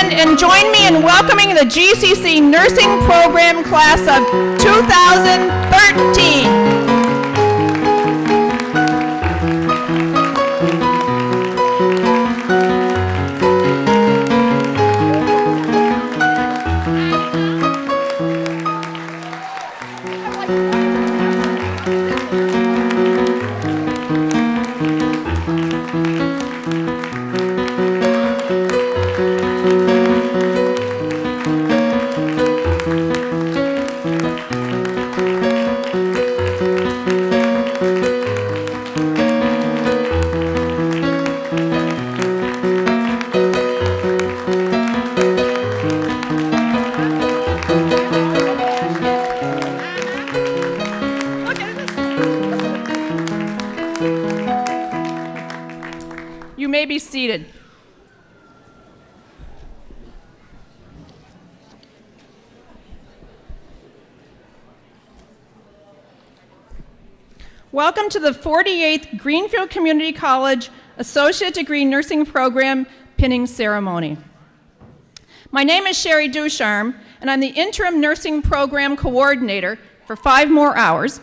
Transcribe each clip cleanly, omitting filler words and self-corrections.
stand and join me in welcoming the GCC Nursing Program Class of 2013. You may be seated. Welcome to the 48th Greenfield Community College Associate Degree Nursing Program pinning ceremony. My name is Sherry Ducharme, and I'm the Interim Nursing Program Coordinator for 5 more hours.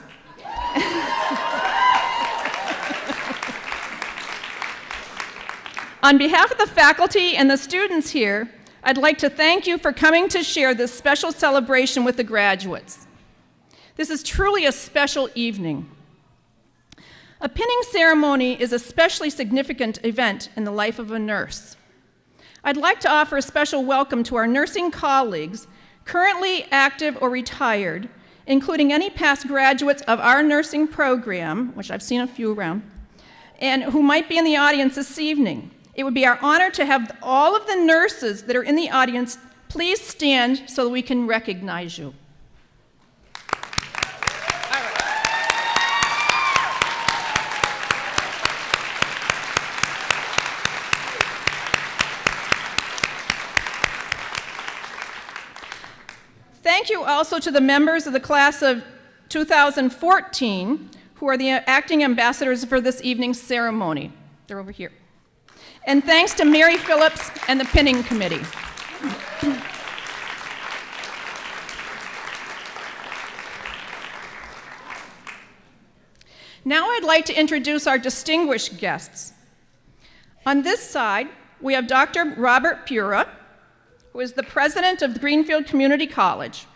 On behalf of the faculty and the students here, I'd like to thank you for coming to share this special celebration with the graduates. This is truly a special evening. A pinning ceremony is a especially significant event in the life of a nurse. I'd like to offer a special welcome to our nursing colleagues, currently active or retired, including any past graduates of our nursing program, which I've seen a few around, and who might be in the audience this evening. It would be our honor to have all of the nurses that are in the audience please stand so that we can recognize you. Thank you also to the members of the class of 2014 who are the acting ambassadors for this evening's ceremony. They're over here. And thanks to Mary Phillips and the pinning committee. Now I'd like to introduce our distinguished guests. On this side, we have Dr. Robert Pura, who is the president of Greenfield Community College.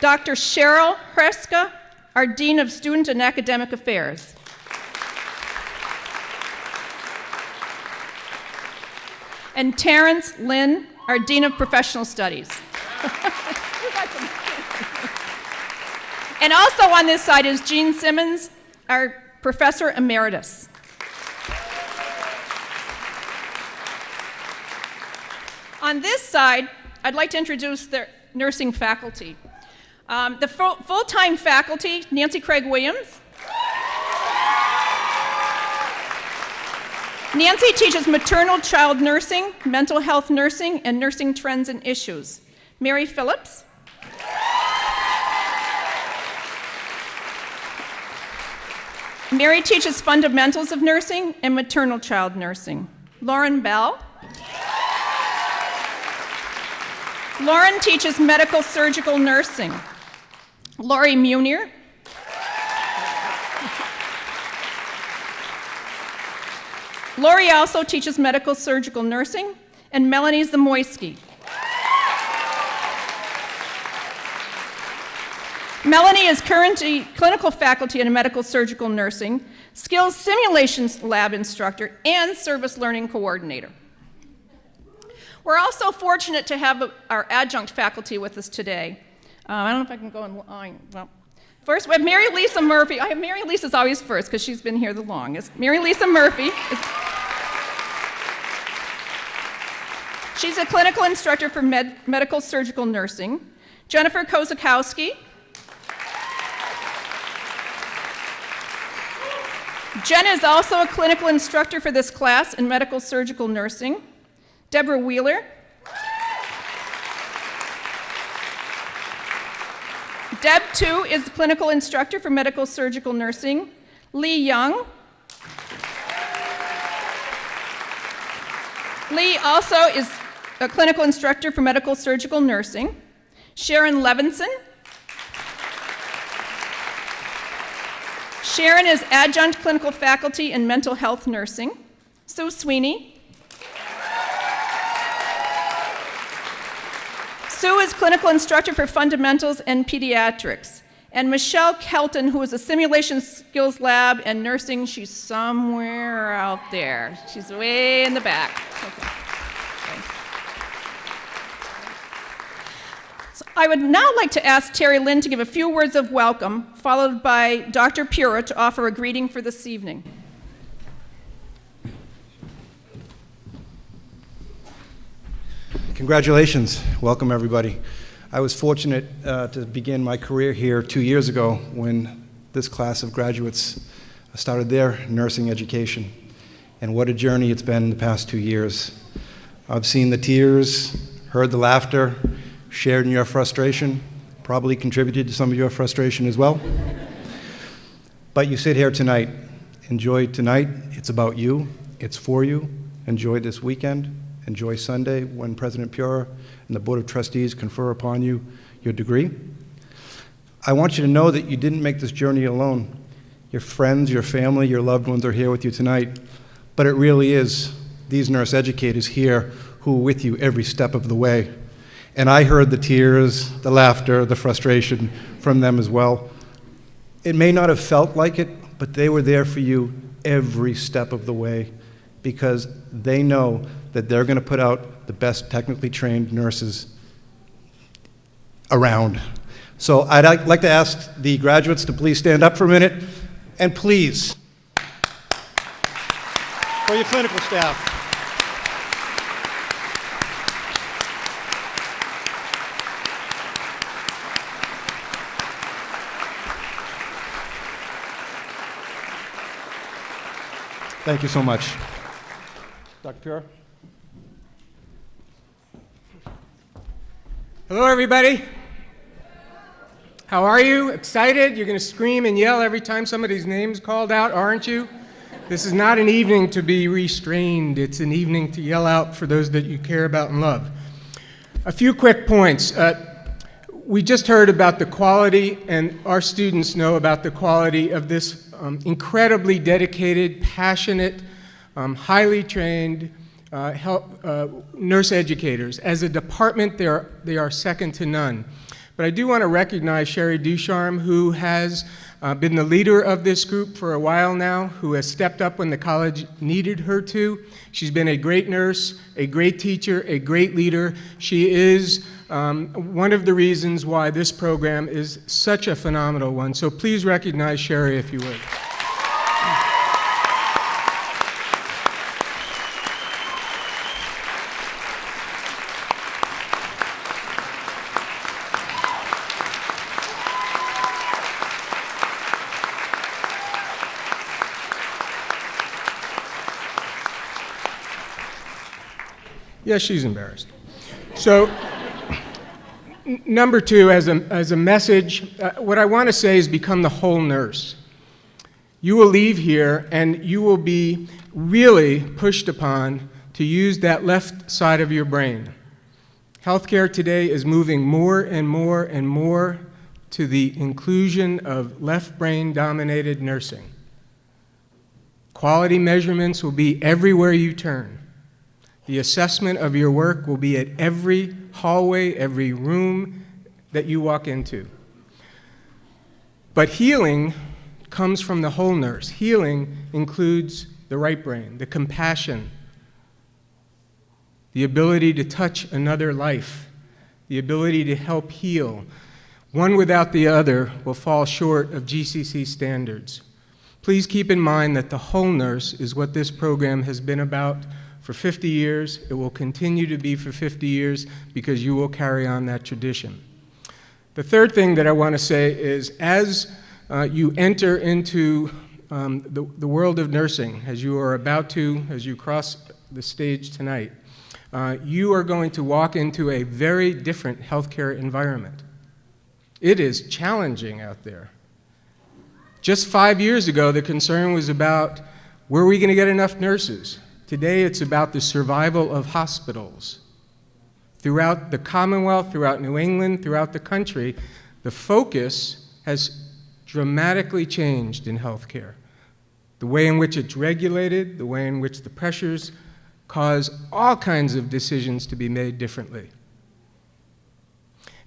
Dr. Cheryl Hreska, our Dean of Student and Academic Affairs. And Terrence Lynn, our Dean of Professional Studies. And also on this side is Jean Simmons, our Professor Emeritus. On this side, I'd like to introduce the nursing faculty. The full-time faculty, Nancy Craig Williams. Nancy teaches maternal child nursing, mental health nursing, and nursing trends and issues. Mary Phillips. Mary teaches fundamentals of nursing and maternal child nursing. Lauren Bell. Lauren teaches medical surgical nursing. Lori Munier. Lori also teaches medical surgical nursing, and Melanie Zamoyski. Melanie is currently clinical faculty in medical surgical nursing, skills simulations lab instructor, and service learning coordinator. We're also fortunate to have our adjunct faculty with us today. I don't know if I can go in line. Well, first we have Mary Lisa Murphy. Mary Lisa's always first because she's been here the longest. Mary Lisa Murphy. She's a clinical instructor for medical surgical nursing. Jennifer Kozakowski. Jen is also a clinical instructor for this class in medical surgical nursing. Deborah Wheeler. Deb, too, is a clinical instructor for medical surgical nursing. Lee Young. Lee also is a clinical instructor for medical surgical nursing. Sharon Levinson. Sharon is adjunct clinical faculty in mental health nursing. Sue Sweeney. Sue is clinical instructor for fundamentals and pediatrics. And Michelle Kelton, who is a simulation skills lab and nursing, she's somewhere out there. She's way in the back. Okay. So I would now like to ask Terry Lynn to give a few words of welcome, followed by Dr. Pura to offer a greeting for this evening. Congratulations. Welcome, everybody. I was fortunate to begin my career here 2 years ago when this class of graduates started their nursing education. And what a journey it's been in the past 2 years. I've seen the tears, heard the laughter, shared in your frustration, probably contributed to some of your frustration as well. But you sit here tonight. Enjoy tonight. It's about you. It's for you. Enjoy this weekend. Enjoy Sunday when President Pura and the Board of Trustees confer upon you your degree. I want you to know that you didn't make this journey alone. Your friends, your family, your loved ones are here with you tonight, but it really is these nurse educators here who are with you every step of the way. And I heard the tears, the laughter, the frustration from them as well. It may not have felt like it, but they were there for you every step of the way because they know that they're going to put out the best technically trained nurses around. So I'd like to ask the graduates to please stand up for a minute, and please, for your clinical staff. Thank you so much. Dr. Pura? Hello, everybody. How are you? Excited? You're going to scream and yell every time somebody's name's called out, aren't you? This is not an evening to be restrained. It's an evening to yell out for those that you care about and love. A few quick points. We just heard about the quality, and our students know about the quality of this incredibly dedicated, passionate, highly trained nurse educators. As a department, they are second to none. But I do want to recognize Sherry Ducharme, who has been the leader of this group for a while now, who has stepped up when the college needed her to. She's been a great nurse, a great teacher, a great leader. She is one of the reasons why this program is such a phenomenal one. So please recognize Sherry if you would. Yes, she's embarrassed. So, number two, as a message, what I want to say is become the whole nurse. You will leave here and you will be really pushed upon to use that left side of your brain. Healthcare today is moving more and more and more to the inclusion of left brain dominated nursing. Quality measurements will be everywhere you turn. The assessment of your work will be at every hallway, every room that you walk into. But healing comes from the whole nurse. Healing includes the right brain, the compassion, the ability to touch another life, the ability to help heal. One without the other will fall short of GCC standards. Please keep in mind that the whole nurse is what this program has been about for 50 years. It will continue to be for 50 years because you will carry on that tradition. The third thing that I want to say is as you enter into the world of nursing, as you are about to, as you cross the stage tonight, you are going to walk into a very different healthcare environment. It is challenging out there. Just 5 years ago, the concern was about, were we going to get enough nurses? Today it's about the survival of hospitals. Throughout the Commonwealth, throughout New England, throughout the country, the focus has dramatically changed in healthcare. The way in which it's regulated, the way in which the pressures cause all kinds of decisions to be made differently.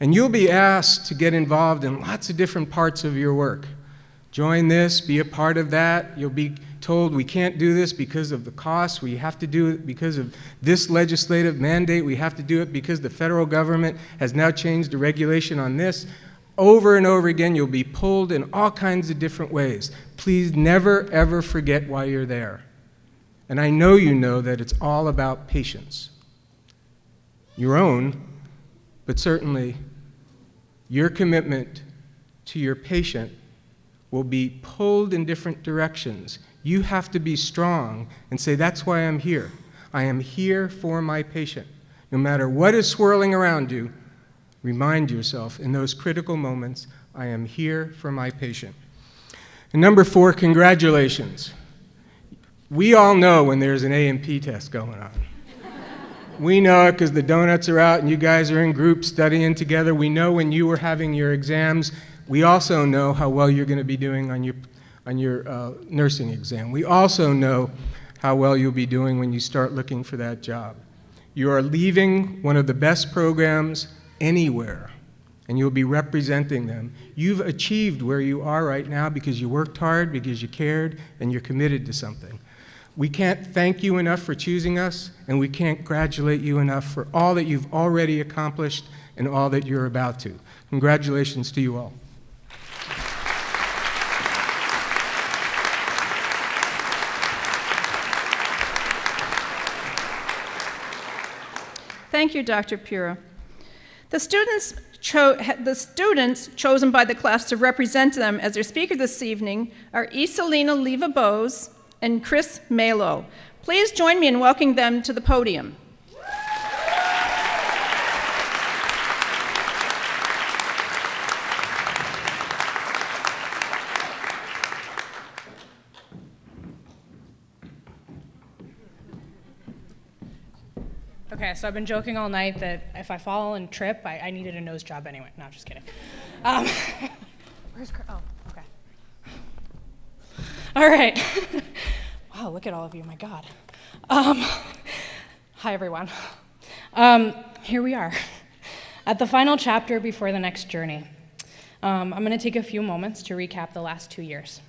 And you'll be asked to get involved in lots of different parts of your work. Join this, be a part of that. You'll be told we can't do this because of the cost. We have to do it because of this legislative mandate. We have to do it because the federal government has now changed the regulation on this. Over and over again, you'll be pulled in all kinds of different ways. Please never, ever forget why you're there. And I know you know that it's all about patients. Your own, but certainly your commitment to your patient will be pulled in different directions. You have to be strong and say, that's why I'm here. I am here for my patient. No matter what is swirling around you, remind yourself in those critical moments, I am here for my patient. And number 4, congratulations. We all know when there's an A&P test going on. We know it because the donuts are out and you guys are in groups studying together. We know when you were having your exams. We also know how well you're going to be doing on your nursing exam. We also know how well you'll be doing when you start looking for that job. You are leaving one of the best programs anywhere, and you'll be representing them. You've achieved where you are right now because you worked hard, because you cared, and you're committed to something. We can't thank you enough for choosing us, and we can't congratulate you enough for all that you've already accomplished and all that you're about to. Congratulations to you all. Thank you, Dr. Pura. The students chosen by the class to represent them as their speaker this evening are Iselina Leva-Bose and Chris Malo. Please join me in welcoming them to the podium. Okay, so I've been joking all night that if I fall and trip, I needed a nose job anyway. No, just kidding. Where's Chris? Oh, okay. All right. Wow, look at all of you, my God. Hi, everyone. Here we are at the final chapter before the next journey. I'm going to take a few moments to recap the last 2 years.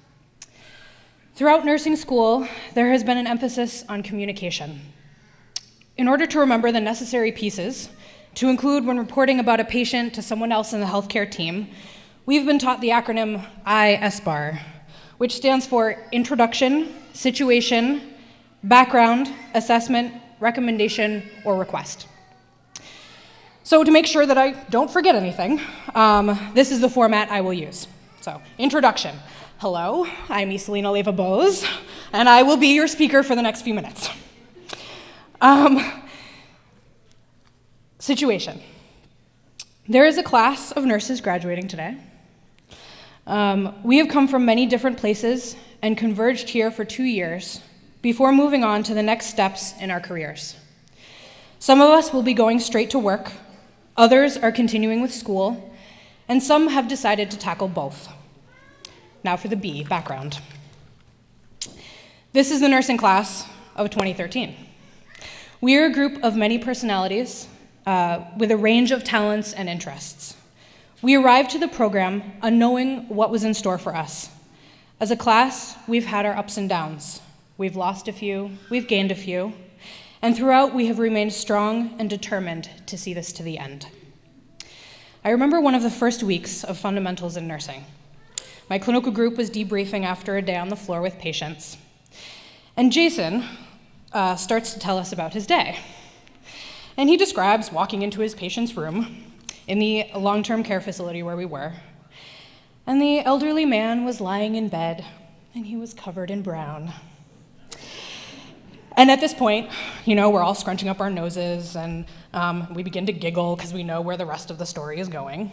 Throughout nursing school, there has been an emphasis on communication. In order to remember the necessary pieces to include when reporting about a patient to someone else in the healthcare team, we've been taught the acronym ISBAR, which stands for Introduction, Situation, Background, Assessment, Recommendation, or Request. So to make sure that I don't forget anything, this is the format I will use. So, introduction. Hello, I'm Iselina Leva-Bose, and I will be your speaker for the next few minutes. Situation. There is a class of nurses graduating today. We have come from many different places and converged here for 2 years before moving on to the next steps in our careers. Some of us will be going straight to work, others are continuing with school, and some have decided to tackle both. Now for the B, background. This is the nursing class of 2013. We are a group of many personalities with a range of talents and interests. We arrived to the program unknowing what was in store for us. As a class, we've had our ups and downs. We've lost a few, we've gained a few, and throughout we have remained strong and determined to see this to the end. I remember one of the first weeks of fundamentals in nursing. My clinical group was debriefing after a day on the floor with patients, and Jason starts to tell us about his day. And he describes walking into his patient's room in the long-term care facility where we were, and the elderly man was lying in bed, and he was covered in brown. And at this point, we're all scrunching up our noses, and we begin to giggle because we know where the rest of the story is going.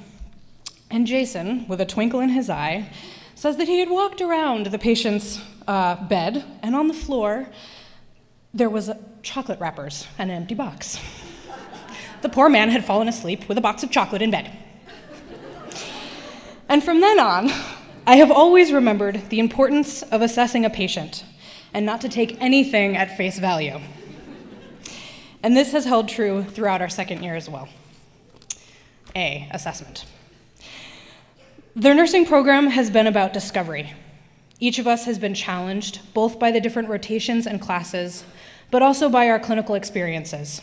And Jason, with a twinkle in his eye, says that he had walked around the patient's bed, and on the floor, there was chocolate wrappers and an empty box. The poor man had fallen asleep with a box of chocolate in bed. And from then on, I have always remembered the importance of assessing a patient and not to take anything at face value. And this has held true throughout our second year as well. A, assessment. The nursing program has been about discovery. Each of us has been challenged, both by the different rotations and classes, but also by our clinical experiences.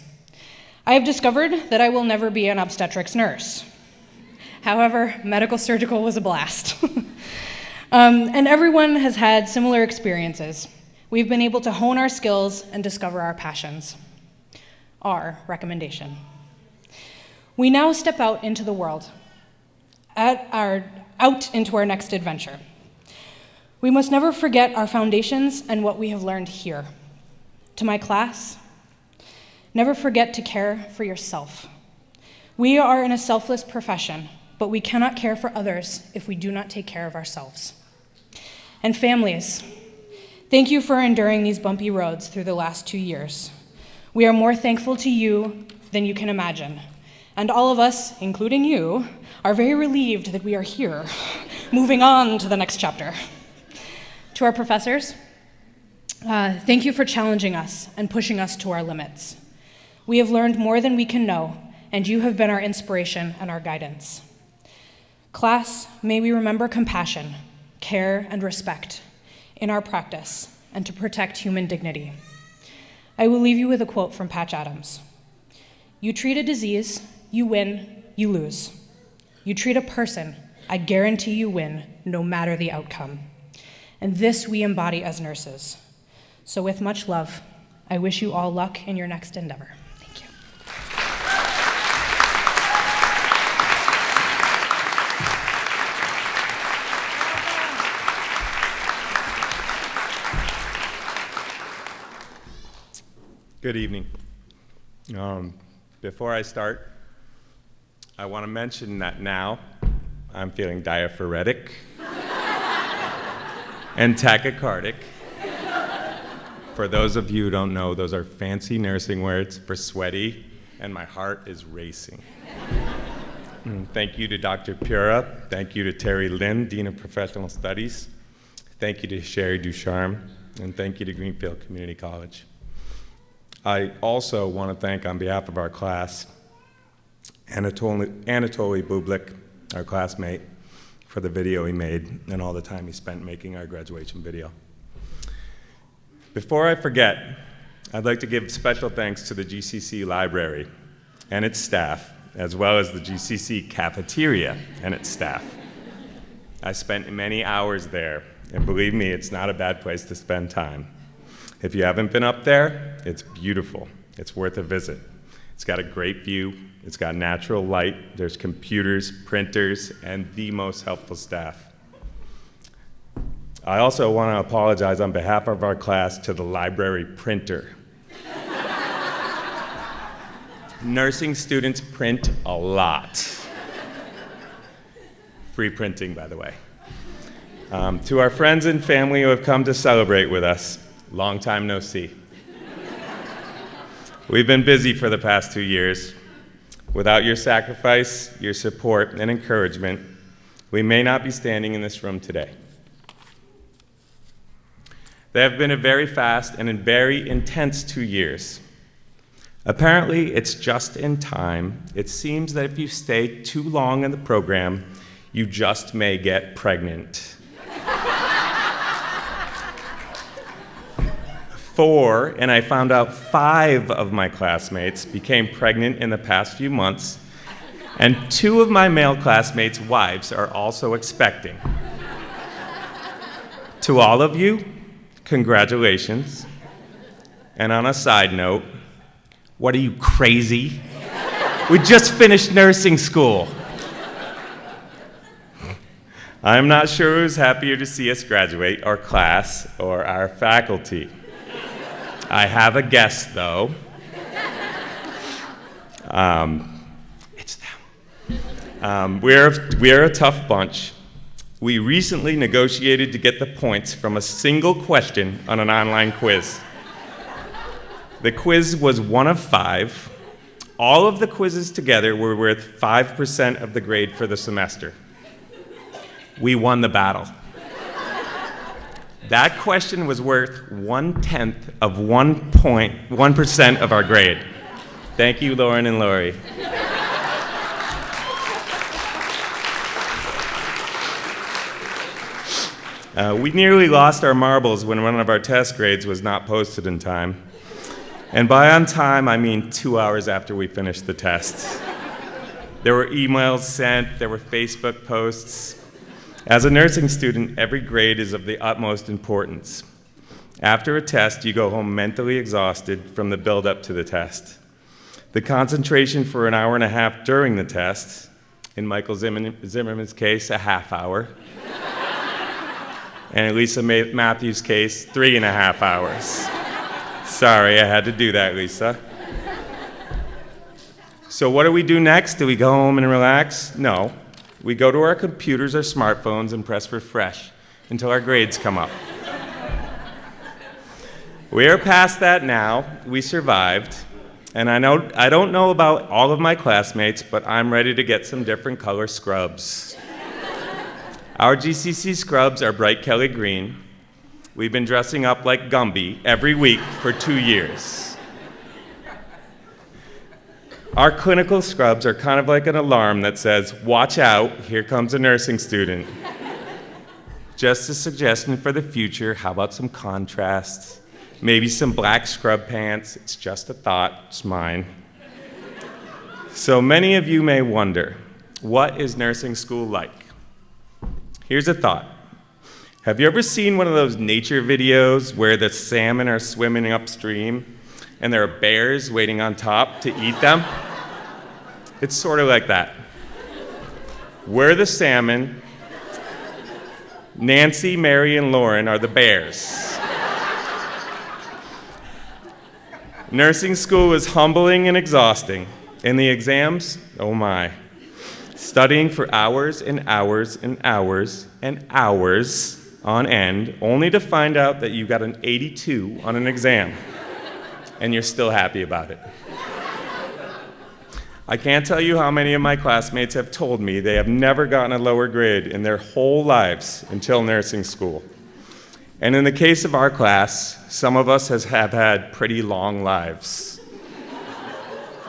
I have discovered that I will never be an obstetrics nurse. However, medical surgical was a blast. And everyone has had similar experiences. We've been able to hone our skills and discover our passions. Our recommendation. We now step out into the world, out into our next adventure. We must never forget our foundations and what we have learned here. To my class, never forget to care for yourself. We are in a selfless profession, but we cannot care for others if we do not take care of ourselves. And families, thank you for enduring these bumpy roads through the last 2 years. We are more thankful to you than you can imagine. And all of us, including you, are very relieved that we are here, moving on to the next chapter. To our professors, thank you for challenging us and pushing us to our limits. We have learned more than we can know, and you have been our inspiration and our guidance. Class, may we remember compassion, care, and respect in our practice and to protect human dignity. I will leave you with a quote from Patch Adams. You treat a disease, you win, you lose. You treat a person, I guarantee you win, no matter the outcome. And this we embody as nurses. So with much love, I wish you all luck in your next endeavor. Thank you. Good evening. Before I start, I want to mention that now I'm feeling diaphoretic and tachycardic. For those of you who don't know, those are fancy nursing words for sweaty, and my heart is racing. Thank you to Dr. Pura. Thank you to Terry Lynn, Dean of Professional Studies. Thank you to Sherry Ducharme, and thank you to Greenfield Community College. I also want to thank, on behalf of our class, Anatoly Bublik, our classmate, for the video he made and all the time he spent making our graduation video. Before I forget, I'd like to give special thanks to the GCC library and its staff, as well as the GCC cafeteria and its staff. I spent many hours there, and believe me, it's not a bad place to spend time. If you haven't been up there, it's beautiful. It's worth a visit. It's got a great view. It's got natural light. There's computers, printers, and the most helpful staff. I also want to apologize on behalf of our class to the library printer. Nursing students print a lot. Free printing, by the way. To our friends and family who have come to celebrate with us, long time no see. We've been busy for the past 2 years. Without your sacrifice, your support, and encouragement, we may not be standing in this room today. They have been a very fast and a very intense 2 years. Apparently, it's just in time. It seems that if you stay too long in the program, you just may get pregnant. 4, and I found out 5 of my classmates became pregnant in the past few months, and 2 of my male classmates' wives are also expecting. To all of you, congratulations. And on a side note, what are you, crazy? We just finished nursing school. I'm not sure who's happier to see us graduate, our class or our faculty. I have a guess, though. It's them. We're a tough bunch. We recently negotiated to get the points from a single question on an online quiz. The quiz was one of 5. All of the quizzes together were worth 5% of the grade for the semester. We won the battle. That question was worth 1/10 of 1% of our grade. Thank you, Lauren and Lori. We nearly lost our marbles when one of our test grades was not posted in time. And by on time, I mean 2 hours after we finished the test. There were emails sent, there were Facebook posts. As a nursing student, every grade is of the utmost importance. After a test, you go home mentally exhausted from the build-up to the test. The concentration for an hour and a half during the test, in Michael Zimmerman's case, a half hour, and in Lisa Matthews' case, 3.5 hours. Sorry, I had to do that, Lisa. So what do we do next? Do we go home and relax? No. We go to our computers or smartphones and press refresh until our grades come up. We are past that now. We survived. And I don't know about all of my classmates, but I'm ready to get some different color scrubs. Our GCC scrubs are bright Kelly green. We've been dressing up like Gumby every week for 2 years. Our clinical scrubs are kind of like an alarm that says, watch out, here comes a nursing student. Just a suggestion for the future, how about some contrast? Maybe some black scrub pants. It's just a thought, it's mine. So many of you may wonder, what is nursing school like? Here's a thought. Have you ever seen one of those nature videos where the salmon are swimming upstream and there are bears waiting on top to eat them? It's sort of like that. We're the salmon. Nancy, Mary, and Lauren are the bears. Nursing school is humbling and exhausting. And the exams, oh my. Studying for hours and hours and hours and hours on end, only to find out that you got an 82 on an exam, and you're still happy about it. I can't tell you how many of my classmates have told me they have never gotten a lower grade in their whole lives until nursing school. And in the case of our class, some of us have had pretty long lives.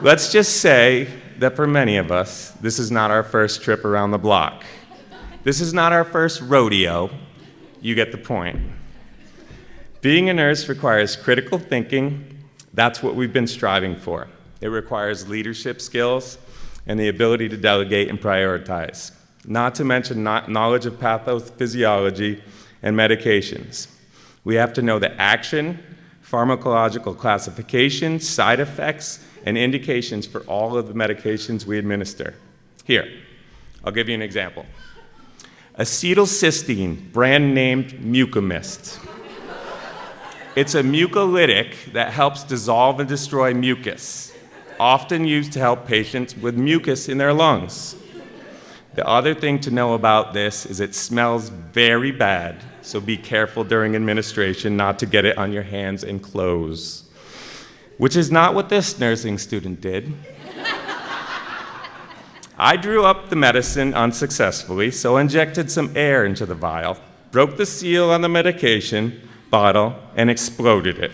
Let's just say that for many of us, this is not our first trip around the block. This is not our first rodeo. You get the point. Being a nurse requires critical thinking. That's what we've been striving for. It requires leadership skills and the ability to delegate and prioritize, not to mention knowledge of pathophysiology and medications. We have to know the action, pharmacological classification, side effects, and indications for all of the medications we administer. Here, I'll give you an example. Acetylcysteine, brand named Mucomyst. It's a mucolytic that helps dissolve and destroy mucus, often used to help patients with mucus in their lungs. The other thing to know about this is it smells very bad, so be careful during administration not to get it on your hands and clothes, which is not what this nursing student did. I drew up the medicine unsuccessfully, so injected some air into the vial, broke the seal on the medication bottle, and exploded it.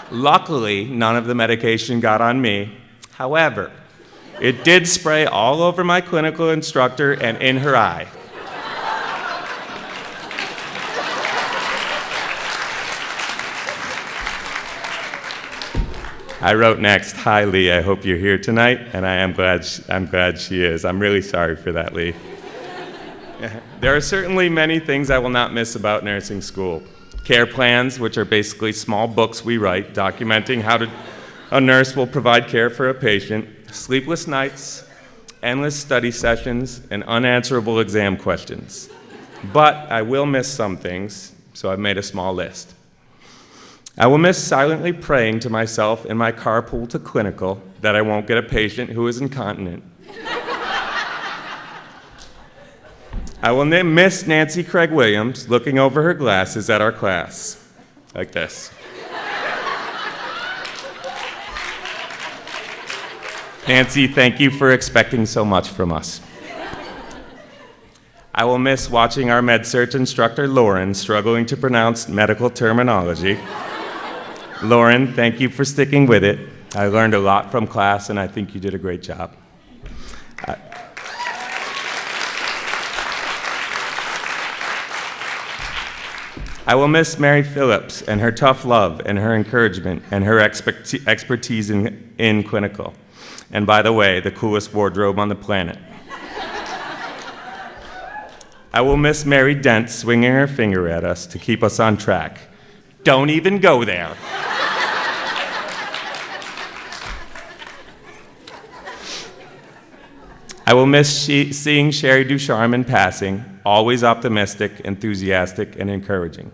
Luckily, none of the medication got on me. However, it did spray all over my clinical instructor and in her eye. I wrote next, "Hi, Lee, I hope you're here tonight," and I'm glad she is. I'm really sorry for that, Lee. There are certainly many things I will not miss about nursing school. Care plans, which are basically small books we write documenting how a nurse will provide care for a patient, sleepless nights, endless study sessions, and unanswerable exam questions. But I will miss some things, so I've made a small list. I will miss silently praying to myself in my carpool to clinical that I won't get a patient who is incontinent. I will miss Nancy Craig Williams looking over her glasses at our class, like this. Nancy, thank you for expecting so much from us. I will miss watching our med-search instructor, Lauren, struggling to pronounce medical terminology. Lauren, thank you for sticking with it. I learned a lot from class, and I think you did a great job. I will miss Mary Phillips and her tough love and her encouragement and her expertise in clinical. And by the way, the coolest wardrobe on the planet. I will miss Mary Dent swinging her finger at us to keep us on track. Don't even go there. I will miss seeing Sherry Ducharme in passing, always optimistic, enthusiastic, and encouraging.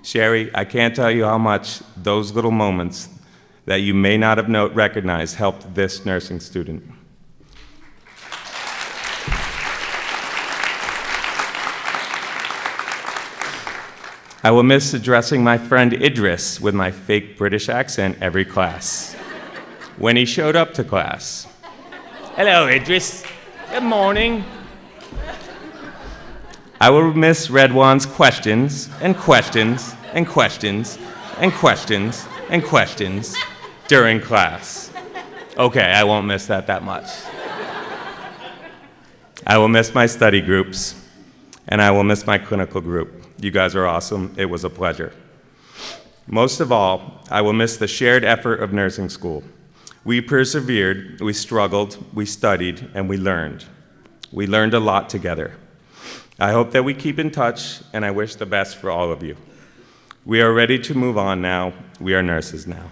Sherry, I can't tell you how much those little moments that you may not have recognized helped this nursing student. I will miss addressing my friend Idris with my fake British accent every class. When he showed up to class. Hello, Idris. Good morning. I will miss Redwan's questions and questions and questions and questions and questions during class. Okay, I won't miss that much. I will miss my study groups, and I will miss my clinical group. You guys are awesome. It was a pleasure. Most of all, I will miss the shared effort of nursing school. We persevered, we struggled, we studied, and we learned. We learned a lot together. I hope that we keep in touch, and I wish the best for all of you. We are ready to move on now. We are nurses now.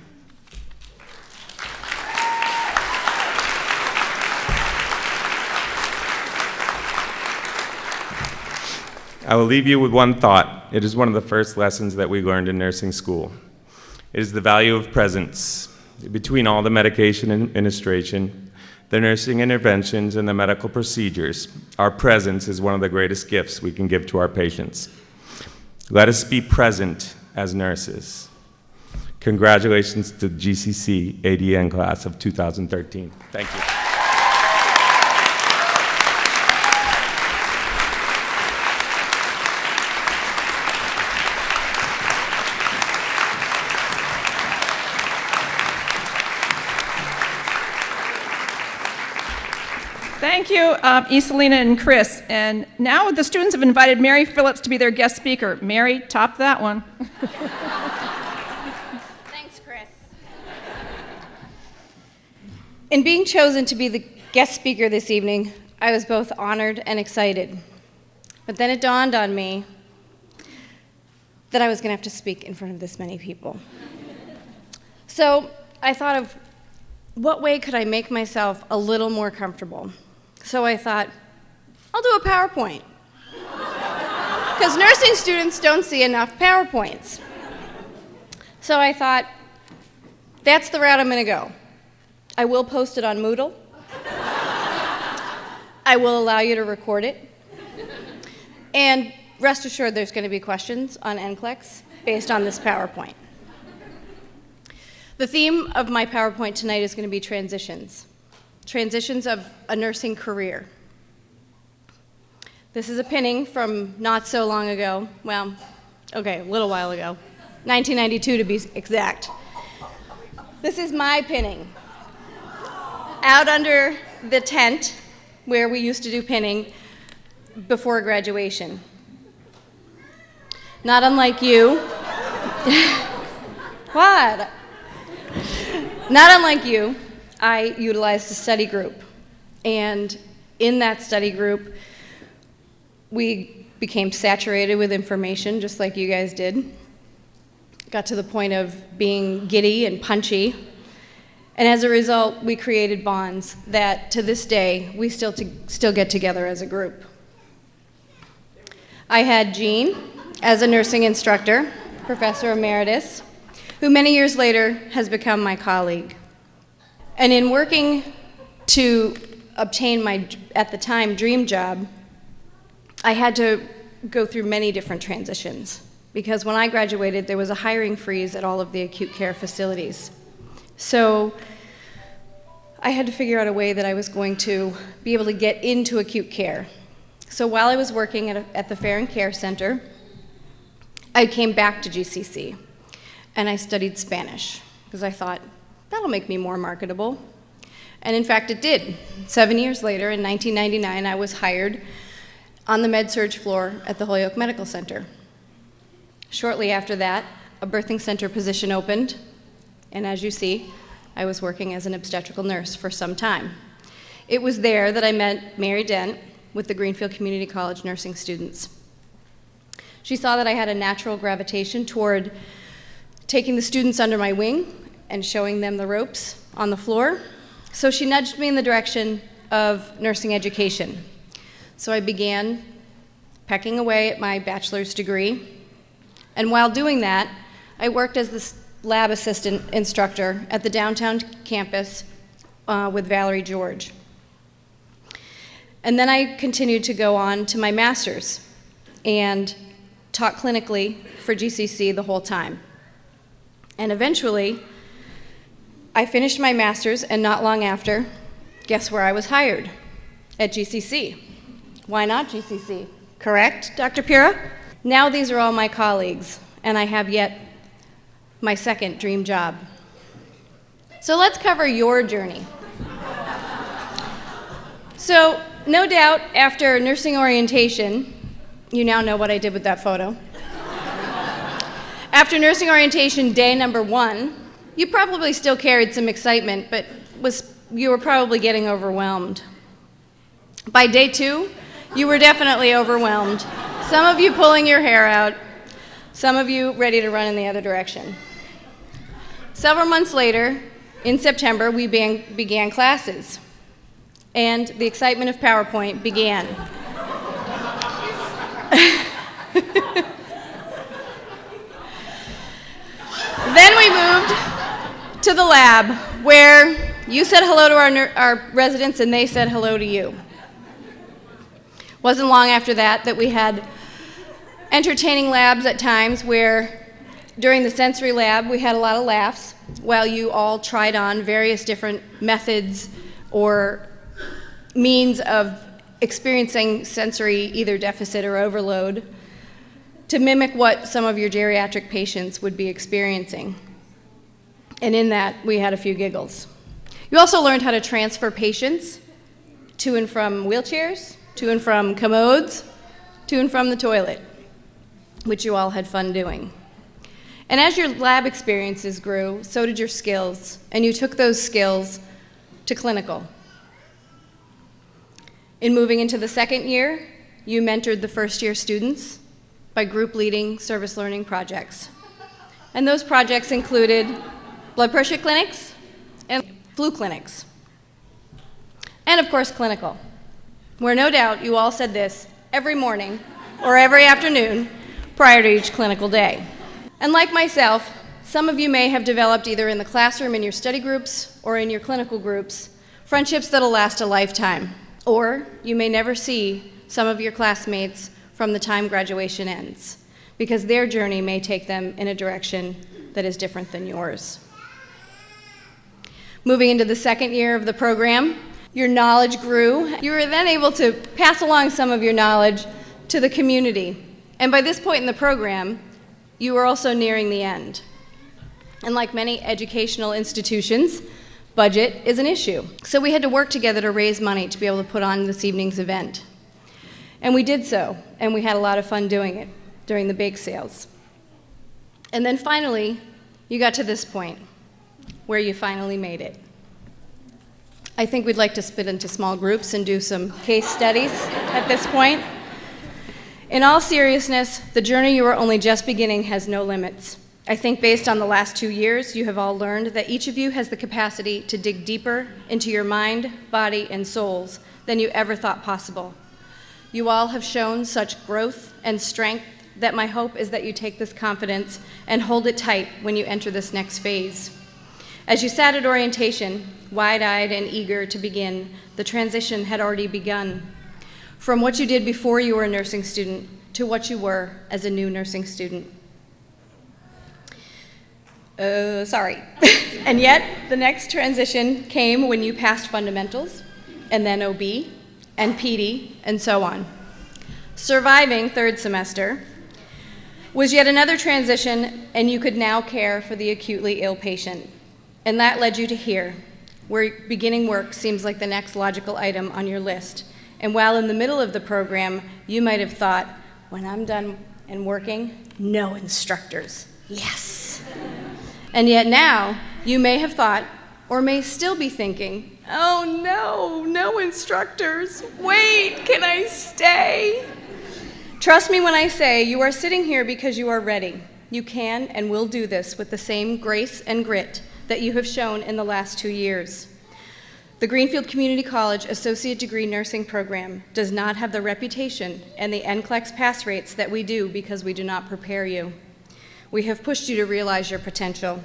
I will leave you with one thought. It is one of the first lessons that we learned in nursing school. It is the value of presence. Between all the medication administration, the nursing interventions, and the medical procedures, our presence is one of the greatest gifts we can give to our patients. Let us be present as nurses. Congratulations to the GCC ADN class of 2013. Thank you. Thank you, Iselina and Chris. And now the students have invited Mary Phillips to be their guest speaker. Mary, top that one. Thanks, Chris. In being chosen to be the guest speaker this evening, I was both honored and excited. But then it dawned on me that I was going to have to speak in front of this many people. So I thought of what way could I make myself a little more comfortable? So I thought, I'll do a PowerPoint. Because nursing students don't see enough PowerPoints. So I thought, that's the route I'm going to go. I will post it on Moodle. I will allow you to record it. And rest assured there's going to be questions on NCLEX based on this PowerPoint. The theme of my PowerPoint tonight is going to be transitions. Transitions of a nursing career. This is a pinning from not so long ago. Well, okay, a little while ago. 1992 to be exact. This is my pinning. Out under the tent where we used to do pinning before graduation. Not unlike you. What? Not unlike you, I utilized a study group. And in that study group, we became saturated with information, just like you guys did. Got to the point of being giddy and punchy. And as a result, we created bonds that, to this day, we still get together as a group. I had Jean as a nursing instructor, professor emeritus, who many years later has become my colleague. And in working to obtain my, at the time, dream job, I had to go through many different transitions, because when I graduated, there was a hiring freeze at all of the acute care facilities. So I had to figure out a way that I was going to be able to get into acute care. So while I was working at the Farron Care Center, I came back to GCC, and I studied Spanish, because I thought, that'll make me more marketable. And in fact, it did. 7 years later, in 1999, I was hired on the med-surg floor at the Holyoke Medical Center. Shortly after that, a birthing center position opened, and as you see, I was working as an obstetrical nurse for some time. It was there that I met Mary Dent with the Greenfield Community College nursing students. She saw that I had a natural gravitation toward taking the students under my wing and showing them the ropes on the floor, so she nudged me in the direction of nursing education. So I began pecking away at my bachelor's degree, and while doing that, I worked as the lab assistant instructor at the downtown campus with Valerie George. And then I continued to go on to my master's and taught clinically for GCC the whole time. And eventually, I finished my master's, and not long after, guess where I was hired? At GCC. Why not GCC? Correct, Dr. Pira? Now these are all my colleagues, and I have yet my second dream job. So let's cover your journey. So, no doubt, after nursing orientation, you now know what I did with that photo. After nursing orientation day number 1, you probably still carried some excitement, but you were probably getting overwhelmed. By day 2, you were definitely overwhelmed. Some of you pulling your hair out, some of you ready to run in the other direction. Several months later, in September, we began classes, and the excitement of PowerPoint began. Then we moved to the lab, where you said hello to our residents and they said hello to you. Wasn't long after that we had entertaining labs at times where during the sensory lab we had a lot of laughs while you all tried on various different methods or means of experiencing sensory either deficit or overload to mimic what some of your geriatric patients would be experiencing. And in that, we had a few giggles. You also learned how to transfer patients to and from wheelchairs, to and from commodes, to and from the toilet, which you all had fun doing. And as your lab experiences grew, so did your skills, and you took those skills to clinical. In moving into the second year, you mentored the first-year students by group leading service learning projects. And those projects included blood pressure clinics and flu clinics. And of course, clinical, where no doubt you all said this every morning or every afternoon prior to each clinical day. And like myself, some of you may have developed either in the classroom in your study groups or in your clinical groups, friendships that'll last a lifetime. Or you may never see some of your classmates from the time graduation ends, because their journey may take them in a direction that is different than yours. Moving into the second year of the program, your knowledge grew. You were then able to pass along some of your knowledge to the community. And by this point in the program, you were also nearing the end. And like many educational institutions, budget is an issue. So we had to work together to raise money to be able to put on this evening's event. And we did so, and we had a lot of fun doing it during the bake sales. And then finally, you got to this point where you finally made it. I think we'd like to split into small groups and do some case studies at this point. In all seriousness, the journey you are only just beginning has no limits. I think based on the last 2 years, you have all learned that each of you has the capacity to dig deeper into your mind, body, and souls than you ever thought possible. You all have shown such growth and strength that my hope is that you take this confidence and hold it tight when you enter this next phase. As you sat at orientation, wide-eyed and eager to begin, the transition had already begun. From what you did before you were a nursing student to what you were as a new nursing student. Sorry. And yet, the next transition came when you passed fundamentals, and then OB, and PD, and so on. Surviving third semester was yet another transition, and you could now care for the acutely ill patient. And that led you to here, where beginning work seems like the next logical item on your list. And while in the middle of the program, you might have thought, when I'm done and working, no instructors. Yes. And yet now, you may have thought, or may still be thinking, oh no, no instructors. Wait, can I stay? Trust me when I say you are sitting here because you are ready. You can and will do this with the same grace and grit that you have shown in the last 2 years. The Greenfield Community College Associate Degree Nursing Program does not have the reputation and the NCLEX pass rates that we do because we do not prepare you. We have pushed you to realize your potential.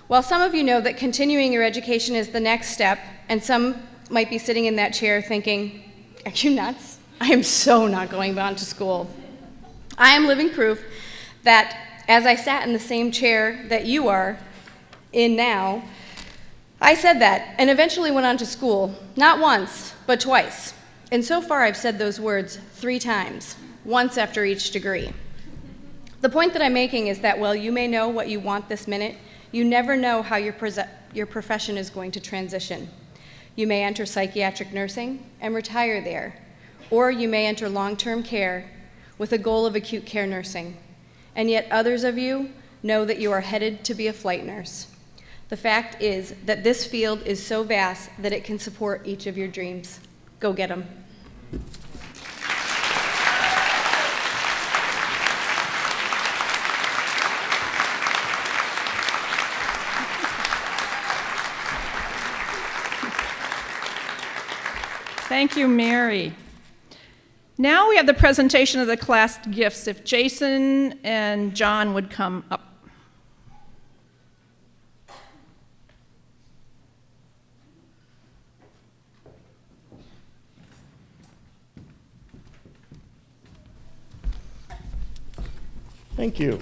While some of you know that continuing your education is the next step, and some might be sitting in that chair thinking, are you nuts? I am so not going on to school. I am living proof that as I sat in the same chair that you are in now, I said that and eventually went on to school, not once, but twice. And so far I've said those words 3 times, once after each degree. The point that I'm making is that while you may know what you want this minute, you never know how your profession is going to transition. You may enter psychiatric nursing and retire there, or you may enter long-term care with a goal of acute care nursing. And yet others of you know that you are headed to be a flight nurse. The fact is that this field is so vast that it can support each of your dreams. Go get them. Thank you, Mary. Now we have the presentation of the class gifts. If Jason and John would come up. Thank you.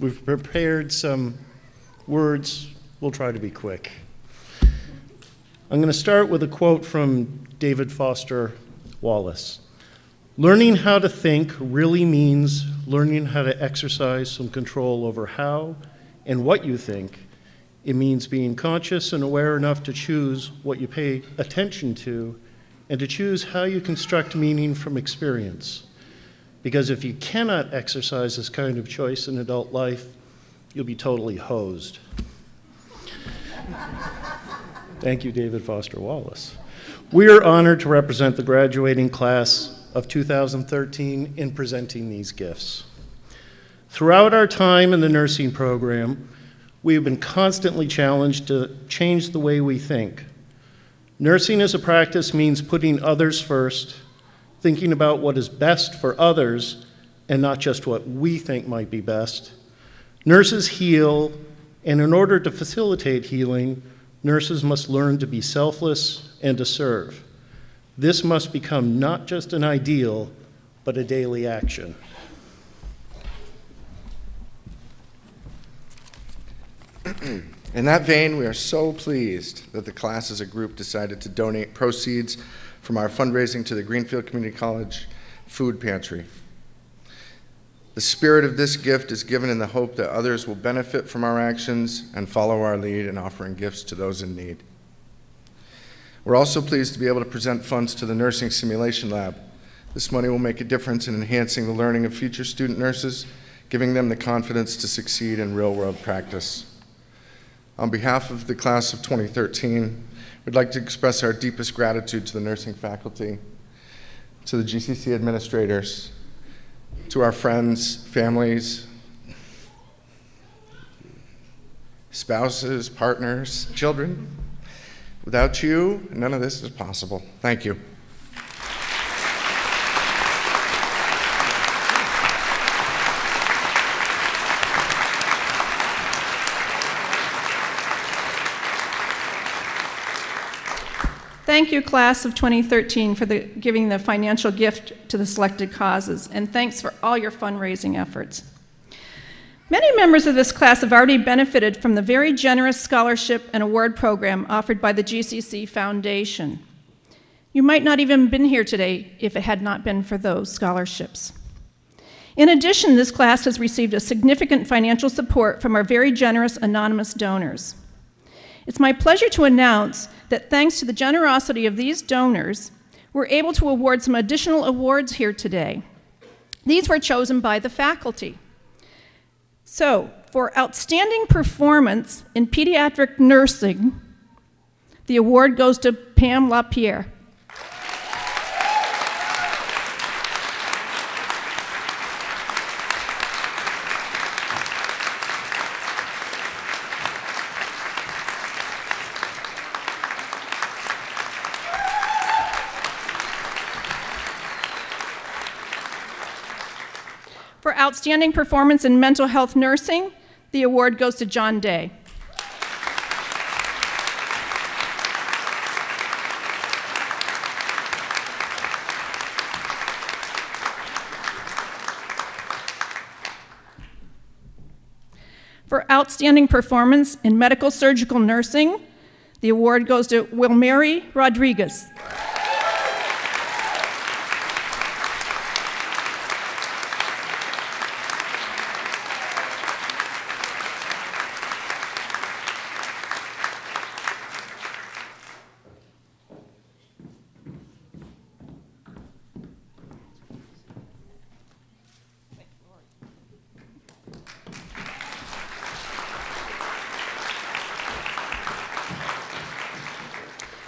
We've prepared some words. We'll try to be quick. I'm going to start with a quote from David Foster Wallace. Learning how to think really means learning how to exercise some control over how and what you think. It means being conscious and aware enough to choose what you pay attention to and to choose how you construct meaning from experience. Because if you cannot exercise this kind of choice in adult life, you'll be totally hosed. Thank you, David Foster Wallace. We are honored to represent the graduating class of 2013 in presenting these gifts. Throughout our time in the nursing program, we have been constantly challenged to change the way we think. Nursing as a practice means putting others first, thinking about what is best for others and not just what we think might be best. Nurses heal, and in order to facilitate healing, nurses must learn to be selfless and to serve. This must become not just an ideal, but a daily action. In that vein, we are so pleased that the class as a group decided to donate proceeds from our fundraising to the Greenfield Community College Food Pantry. The spirit of this gift is given in the hope that others will benefit from our actions and follow our lead in offering gifts to those in need. We're also pleased to be able to present funds to the Nursing Simulation Lab. This money will make a difference in enhancing the learning of future student nurses, giving them the confidence to succeed in real-world practice. On behalf of the class of 2013, we'd like to express our deepest gratitude to the nursing faculty, to the GCC administrators, to our friends, families, spouses, partners, children. Without you, none of this is possible. Thank you. Thank you, class of 2013, for giving the financial gift to the selected causes, and thanks for all your fundraising efforts. Many members of this class have already benefited from the very generous scholarship and award program offered by the GCC Foundation. You might not even have been here today if it had not been for those scholarships. In addition, this class has received a significant financial support from our very generous anonymous donors. It's my pleasure to announce that thanks to the generosity of these donors, we're able to award some additional awards here today. These were chosen by the faculty. So, for outstanding performance in pediatric nursing, the award goes to Pam LaPierre. For outstanding performance in mental health nursing, the award goes to John Day. For outstanding performance in medical surgical nursing, the award goes to Wilmary Rodriguez.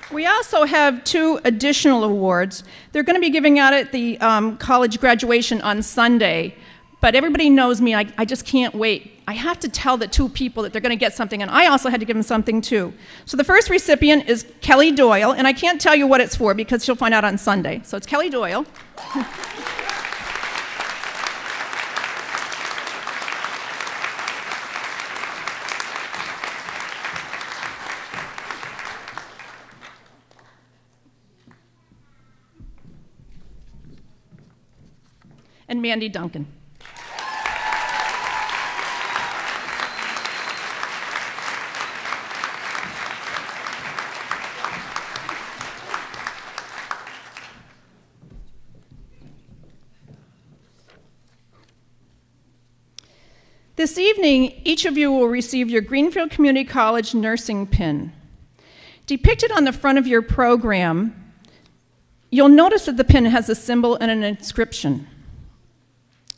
We also have 2 additional awards. They're going to be giving out at the college graduation on Sunday, but everybody knows me, I just can't wait. I have to tell the 2 people that they're going to get something, and I also had to give them something too. So the first recipient is Kelly Doyle, and I can't tell you what it's for because she'll find out on Sunday. So it's Kelly Doyle. And Mandy Duncan. This evening, each of you will receive your Greenfield Community College nursing pin. Depicted on the front of your program, you'll notice that the pin has a symbol and an inscription.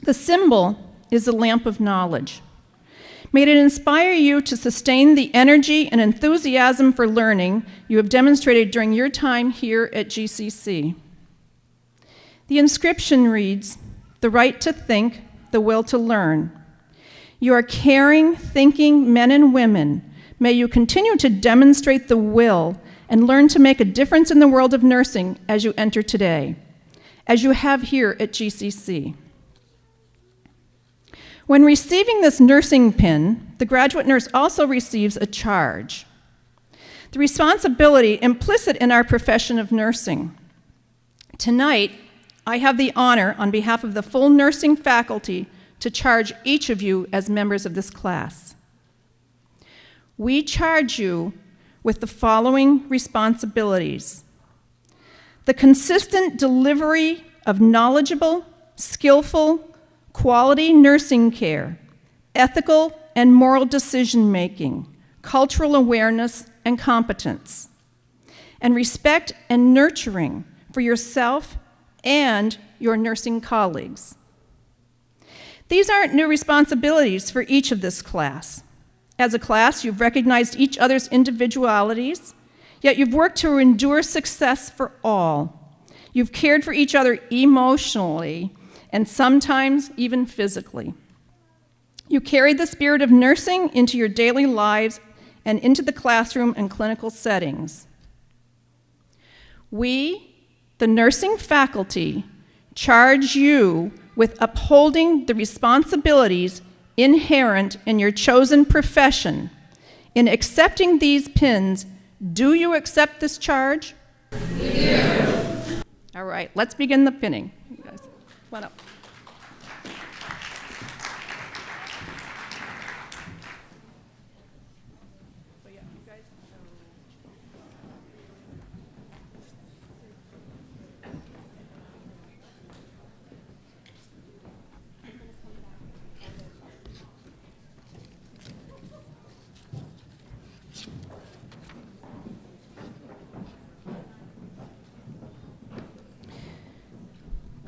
The symbol is the lamp of knowledge. May it inspire you to sustain the energy and enthusiasm for learning you have demonstrated during your time here at GCC. The inscription reads, "The right to think, the will to learn." You are caring, thinking men and women. May you continue to demonstrate the will and learn to make a difference in the world of nursing as you enter today, as you have here at GCC. When receiving this nursing pin, the graduate nurse also receives a charge. The responsibility implicit in our profession of nursing. Tonight, I have the honor, on behalf of the full nursing faculty, to charge each of you as members of this class. We charge you with the following responsibilities: the consistent delivery of knowledgeable, skillful, quality nursing care, ethical and moral decision-making, cultural awareness and competence, and respect and nurturing for yourself and your nursing colleagues. These aren't new responsibilities for each of this class. As a class, you've recognized each other's individualities, yet you've worked to endure success for all. You've cared for each other emotionally and sometimes even physically. You carried the spirit of nursing into your daily lives and into the classroom and clinical settings. We, the nursing faculty, charge you with upholding the responsibilities inherent in your chosen profession. In accepting these pins, do you accept this charge? We do. All right, let's begin the pinning. You guys, come on up.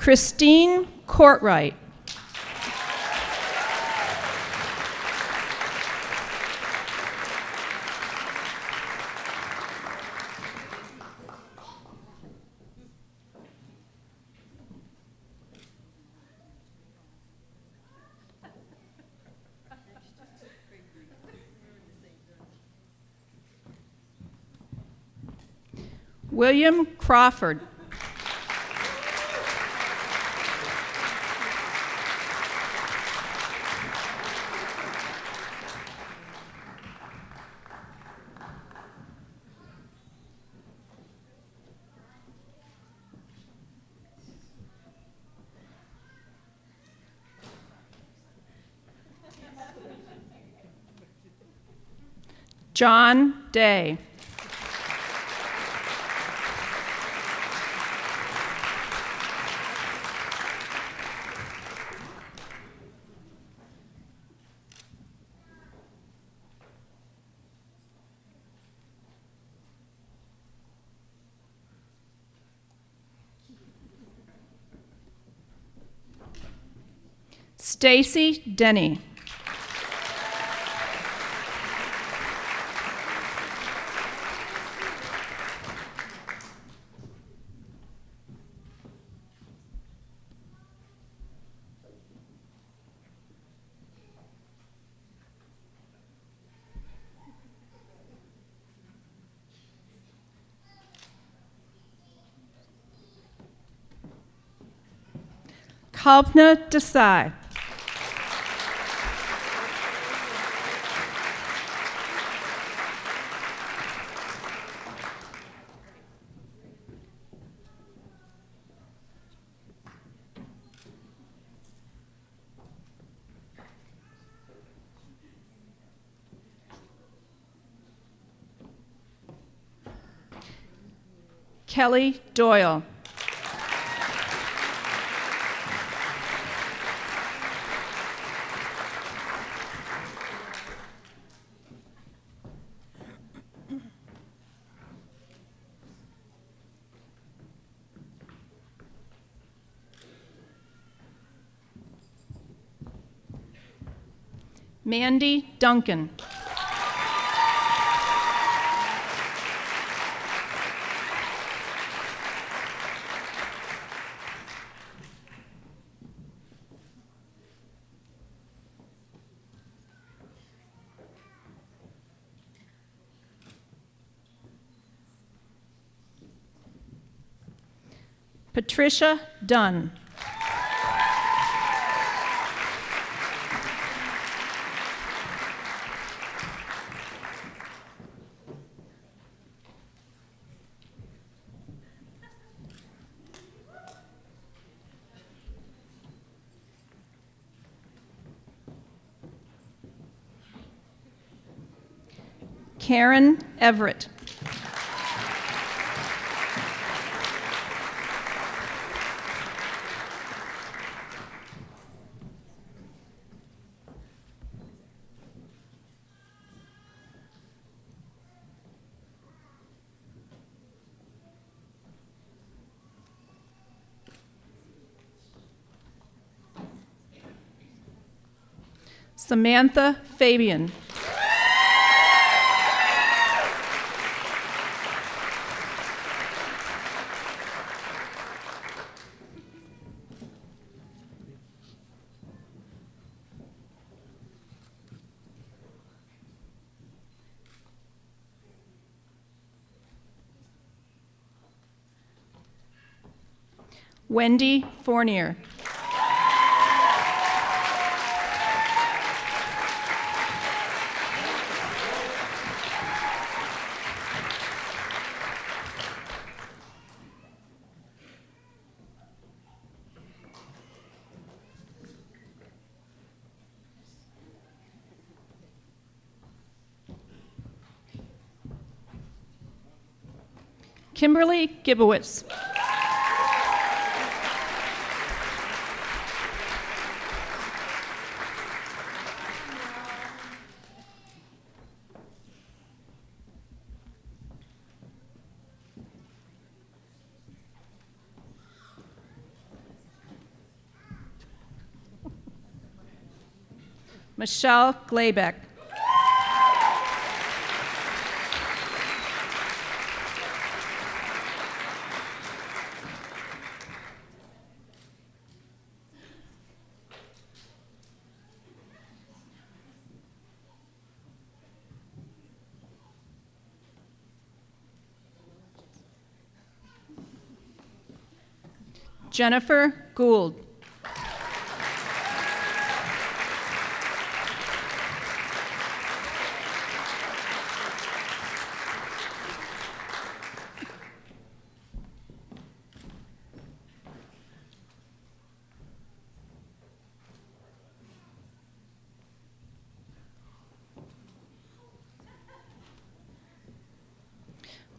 Christine Courtwright. William Crawford. John Day. Stacy Denny. Kalpna Desai. Kelly Doyle. Mandy Duncan. Patricia Dunn. Karen Everett. Samantha Fabian. Wendy Fournier. Kimberly Gibowitz. Michelle Glaybeck. Jennifer Gould.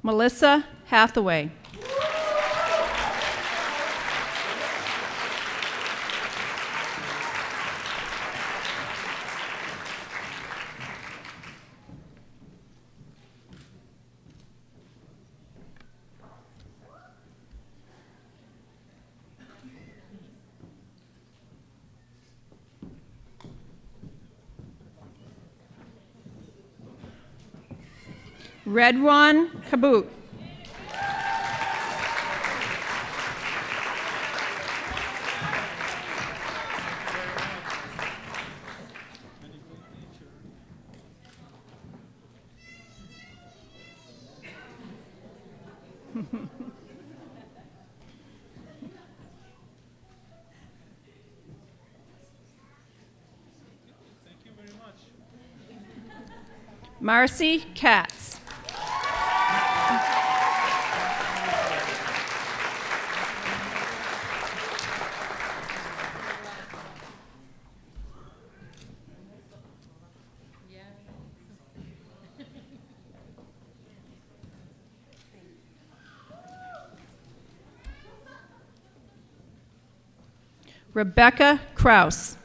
Melissa Hathaway. Redwan Kabut. Marcy Katz. Rebecca Kraus.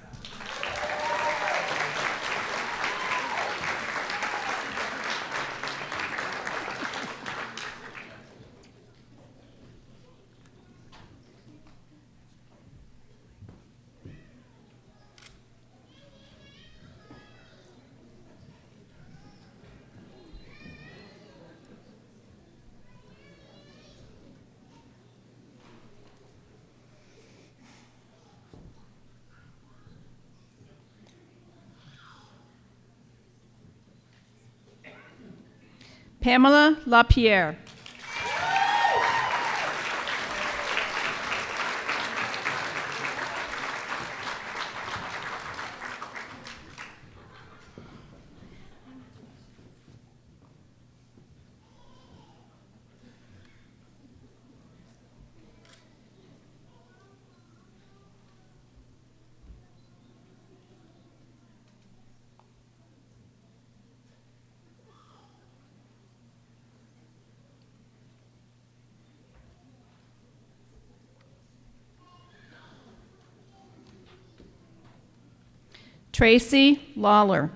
Pamela LaPierre. Tracy Lawler.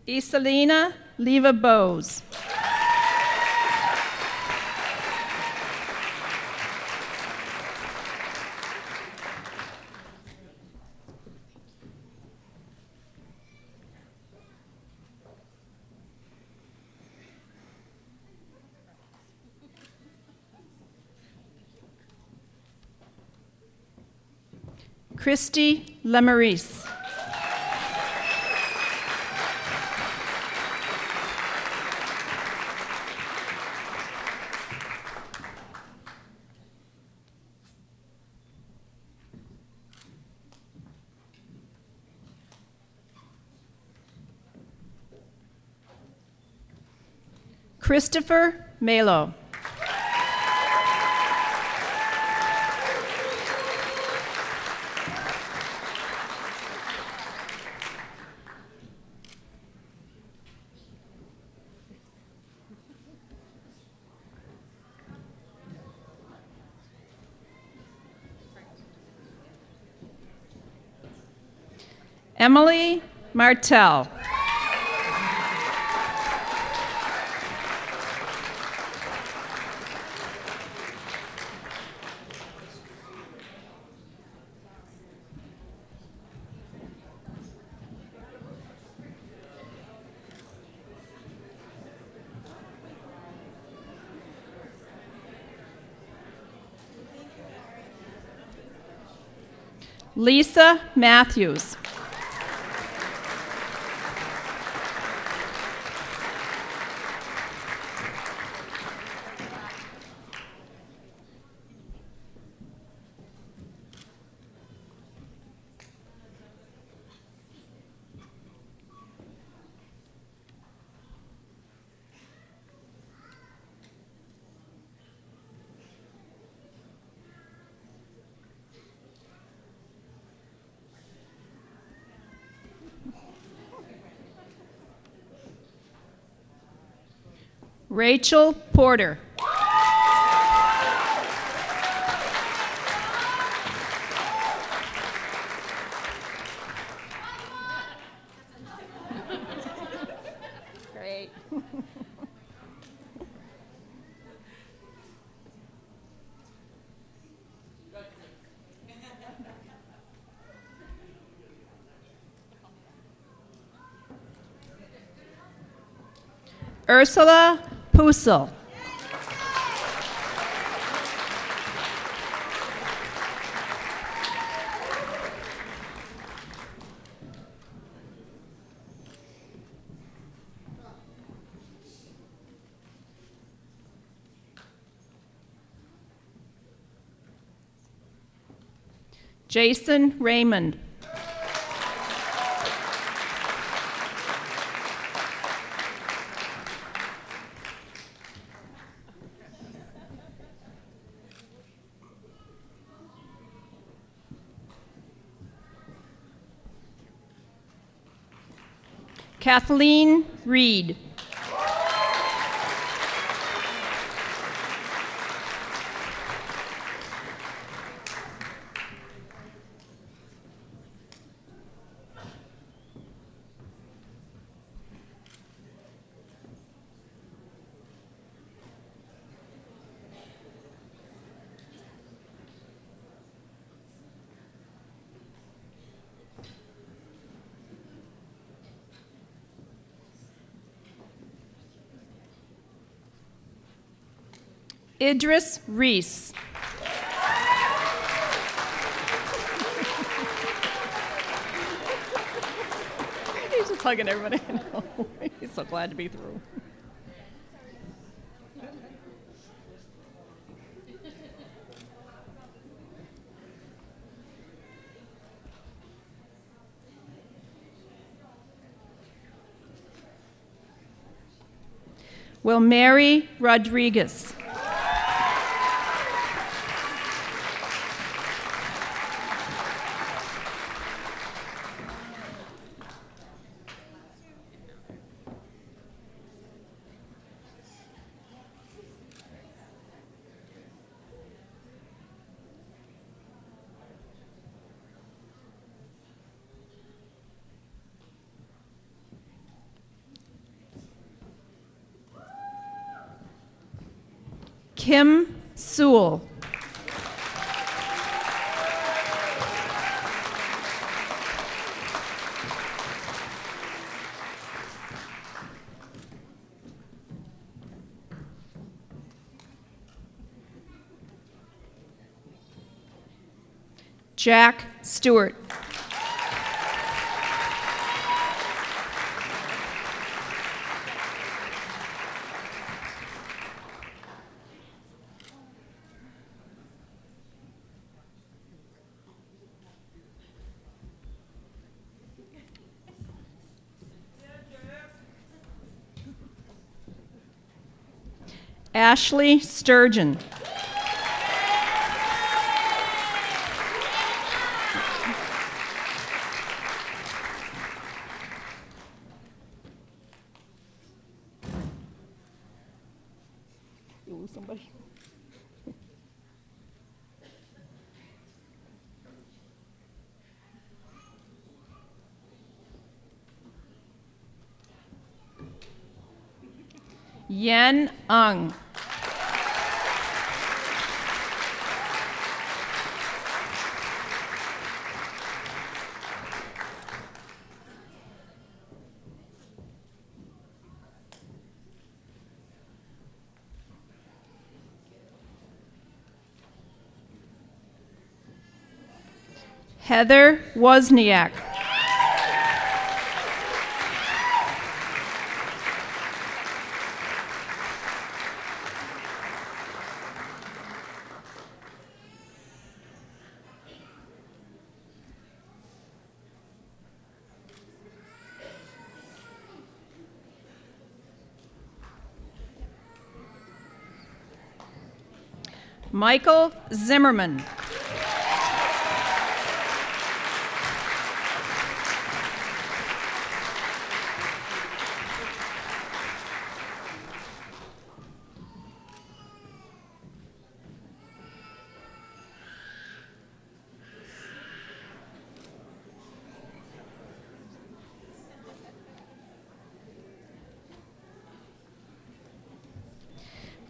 Iselina Leva Bose. Christy Lemarise. Christopher Malo. Emily Martell. Lisa Matthews. Rachel Porter. Great. Ursula Pussel. Jason Raymond. Kathleen Reed. Idris Reese. He's just hugging everybody. He's so glad to be through. Will Mary Rodriguez. Kim Sewell. Jack Stewart. Ashley Sturgeon. Somebody. Yen Ung. Heather Wozniak. Michael Zimmerman.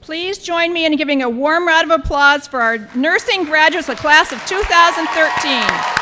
Please join me in giving a warm round of applause for our nursing graduates, the class of 2013.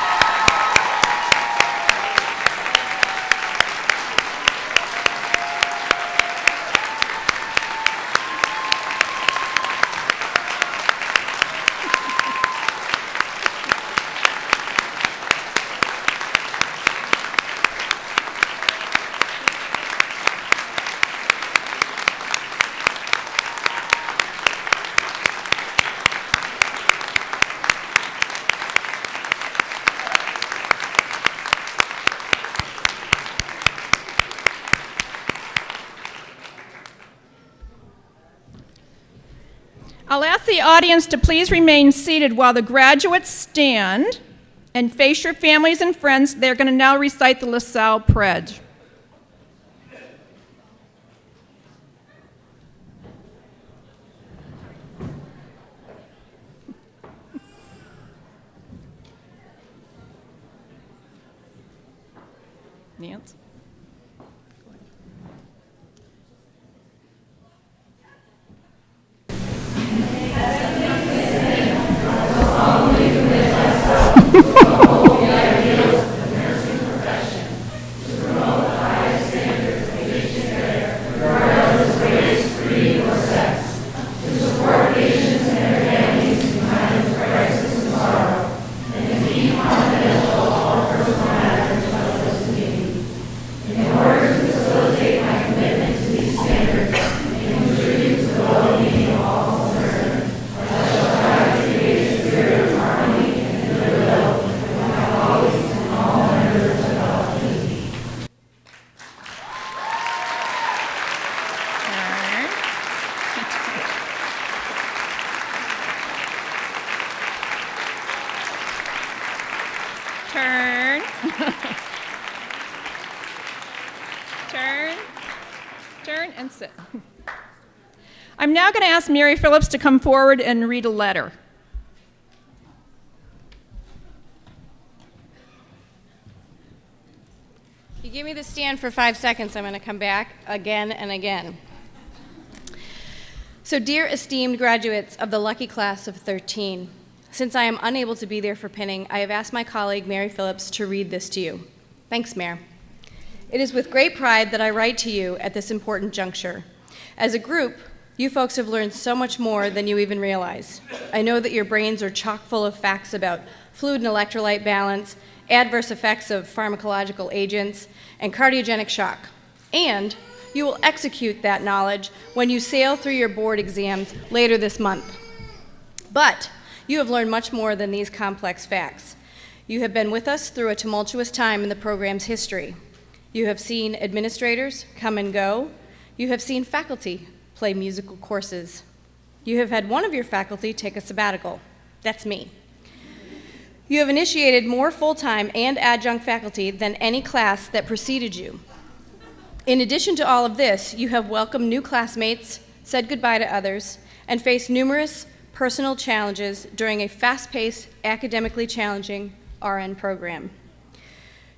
I'll ask the audience to please remain seated while the graduates stand and face your families and friends. They're going to now recite the LaSalle Pledge. Nance? Turn. Turn. Turn and sit. I'm now going to ask Mary Phillips to come forward and read a letter. You give me the stand for 5 seconds, I'm going to come back again and again. So, dear esteemed graduates of the lucky class of 13, since I am unable to be there for pinning, I have asked my colleague Mary Phillips to read this to you. Thanks, Mayor. It is with great pride that I write to you at this important juncture. As a group, you folks have learned so much more than you even realize. I know that your brains are chock full of facts about fluid and electrolyte balance, adverse effects of pharmacological agents, and cardiogenic shock. And you will execute that knowledge when you sail through your board exams later this month. But you have learned much more than these complex facts. You have been with us through a tumultuous time in the program's history. You have seen administrators come and go. You have seen faculty play musical courses. You have had one of your faculty take a sabbatical. That's me. You have initiated more full-time and adjunct faculty than any class that preceded you. In addition to all of this, you have welcomed new classmates, said goodbye to others, and faced numerous personal challenges during a fast-paced, academically challenging RN program.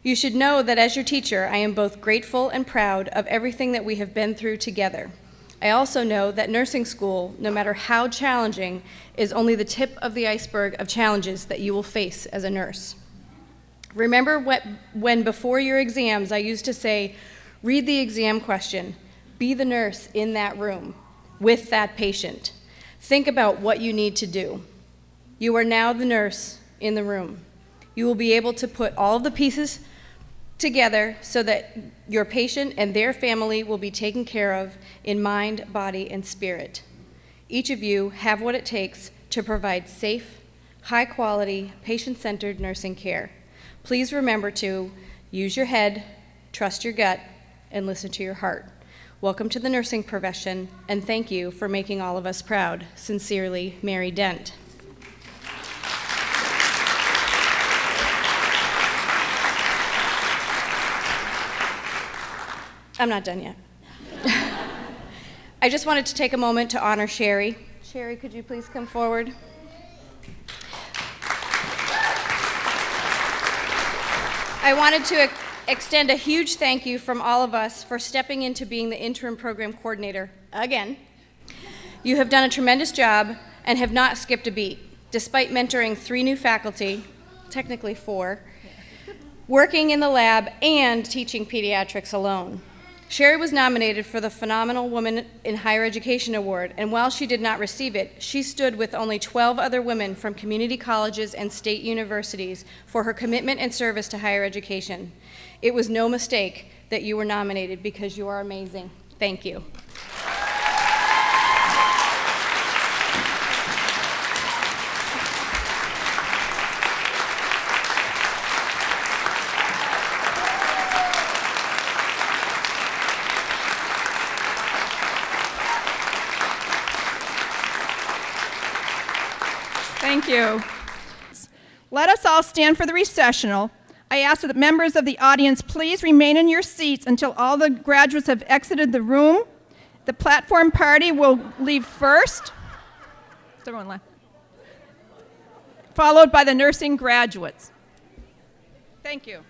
You should know that as your teacher, I am both grateful and proud of everything that we have been through together. I also know that nursing school, no matter how challenging, is only the tip of the iceberg of challenges that you will face as a nurse. Remember when before your exams I used to say, read the exam question, be the nurse in that room with that patient. Think about what you need to do. You are now the nurse in the room. You will be able to put all of the pieces together so that your patient and their family will be taken care of in mind, body, and spirit. Each of you have what it takes to provide safe, high-quality, patient-centered nursing care. Please remember to use your head, trust your gut, and listen to your heart. Welcome to the nursing profession, and thank you for making all of us proud. Sincerely, Mary Dent. I'm not done yet. I just wanted to take a moment to honor Sherry. Sherry, could you please come forward? I wanted to extend a huge thank you from all of us for stepping into being the interim program coordinator again. You have done a tremendous job and have not skipped a beat, despite mentoring 3 new faculty, technically 4, working in the lab and teaching pediatrics alone. Sherry was nominated for the Phenomenal Woman in Higher Education Award, and while she did not receive it, she stood with only 12 other women from community colleges and state universities for her commitment and service to higher education. It was no mistake that you were nominated because you are amazing. Thank you. Thank you. Let us all stand for the recessional. I ask that members of the audience please remain in your seats until all the graduates have exited the room. The platform party will leave first. Everyone left. Followed by the nursing graduates. Thank you.